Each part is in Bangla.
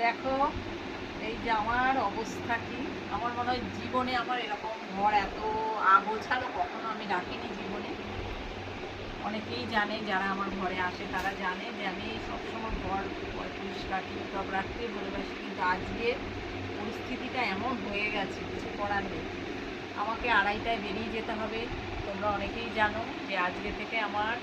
দেখো এই যে আমার অবস্থা কি। আমার মনে হয় জীবনে আমার এরকম ঘর এত আগোছালো কখনো আমি রাখিনি জীবনে। অনেকেই জানে, যারা আমার ঘরে আসে তারা জানে যে আমি সবসময় ঘর পরিষ্কার টিপটপ রাখতে ভালোবাসি, কিন্তু আজকে পরিস্থিতিটা এমন হয়ে গেছে, কিছু করার নেই। আমাকে 2:30টায় বেরিয়ে যেতে হবে। তোমরা অনেকেই জানো যে আজকে থেকে আমার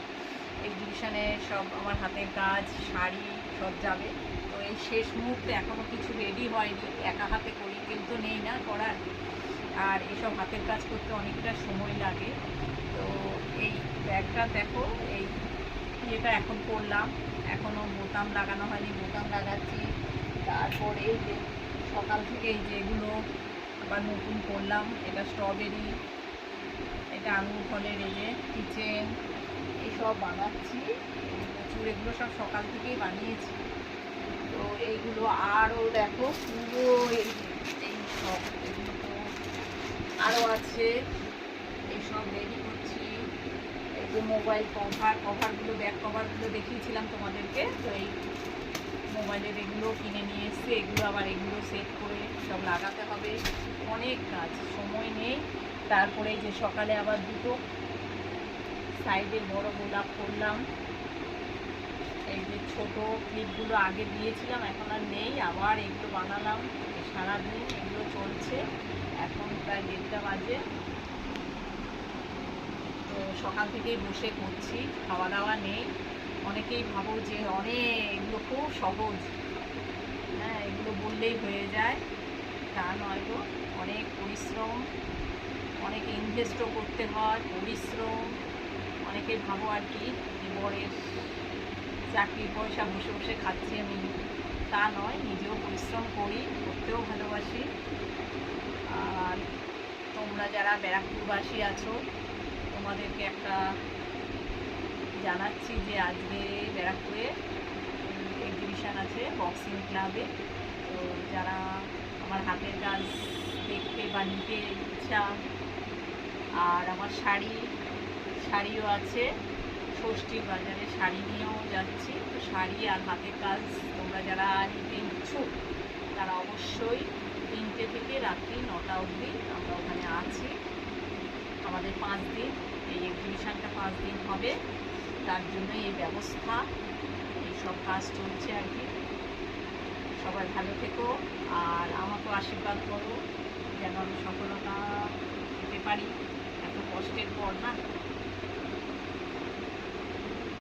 এক্সিবিশনে সব আমার হাতের কাজ, শাড়ি সব যাবে। তো এই শেষ মুহূর্তে এখনও কিছু রেডি হয়নি, একা হাতে করি, কিন্তু নেই না করার। আর এসব হাতের কাজ করতে অনেকটা সময় লাগে। তো এই ব্যাগটা দেখো, এই ইয়েটা এখন করলাম, এখনও বোতাম লাগানো হয়নি, বোতাম লাগাচ্ছি। তারপর এই যে সকাল থেকে এই যে এগুলো আবার নতুন করলাম, এটা স্ট্রবেরি, এটা আঙুর ফলের এই যে কিচেন, এইসব বানাচ্ছি। প্রচুর এগুলো সব সকাল থেকেই বানিয়েছি। তো এইগুলো আরও দেখো পুরো এই সব এগুলো তো আরও আছে, এইসব রেডি করছি। এই যে মোবাইল কভারগুলো, ব্যাক কভারগুলো দেখিয়েছিলাম তোমাদেরকে। তো এই মোবাইলের এগুলো কিনে নিয়ে এসছে, এগুলো আবার এগুলো সেট করে সব লাগাতে হবে। অনেক কাজ, সময় নেই। তারপরে যে সকালে আবার দুটো সাইডে বড় গোলাপ করলাম। এই যে ছোটো ক্লিপগুলো আগে দিয়েছিলাম, এখন আর নেই, আবার এগুলো বানালাম। সারাদিন এগুলো চলছে। এখন প্রায় 1:30টা বাজে। তো সকাল থেকেই বসে করছি, খাওয়া দাওয়া নেই। অনেকেই ভাবো যে এগুলো খুব সহজ, হ্যাঁ এগুলো বললেই হয়ে যায়, তা নয় গো। অনেক পরিশ্রম, অনেক ইনভেস্টও করতে হয়, পরিশ্রম। অনেকে ভাবো আর কি যে বরের চাকরির পয়সা বসে বসে খাচ্ছি আমি, তা নয়। নিজেও পরিশ্রম করি, করতেও ভালোবাসি। আর তোমরা যারা ব্যারাকপুরবাসী আছো, তোমাদেরকে একটা জানাচ্ছি যে আজকে ব্যারাকপুরে এক্সিবিশান আছে বক্সিং ক্লাবে। তো যারা আমার হাতের কাজ দেখতে বা নিতে ইচ্ছা, আর আমার শাড়িও আছে, ষষ্ঠীর বাজারে শাড়ি নিয়েও যাচ্ছি। তো শাড়ি আর হাতের কাজ তোমরা যারা নিতে ইচ্ছুক তারা অবশ্যই 3টে থেকে রাত্রি 9টা অবধি আমরা ওখানে আছি। আমাদের 5 দিন, এই এক্সিবিশানটা 5 দিন হবে, তার জন্যই এই ব্যবস্থা, এইসব কাজ চলছে আর কি। সবাই ভালো থেকো, আর আমাকেও আশীর্বাদ করো যেন আমি সফলতা পেতে পারি। এত কষ্টের পর না।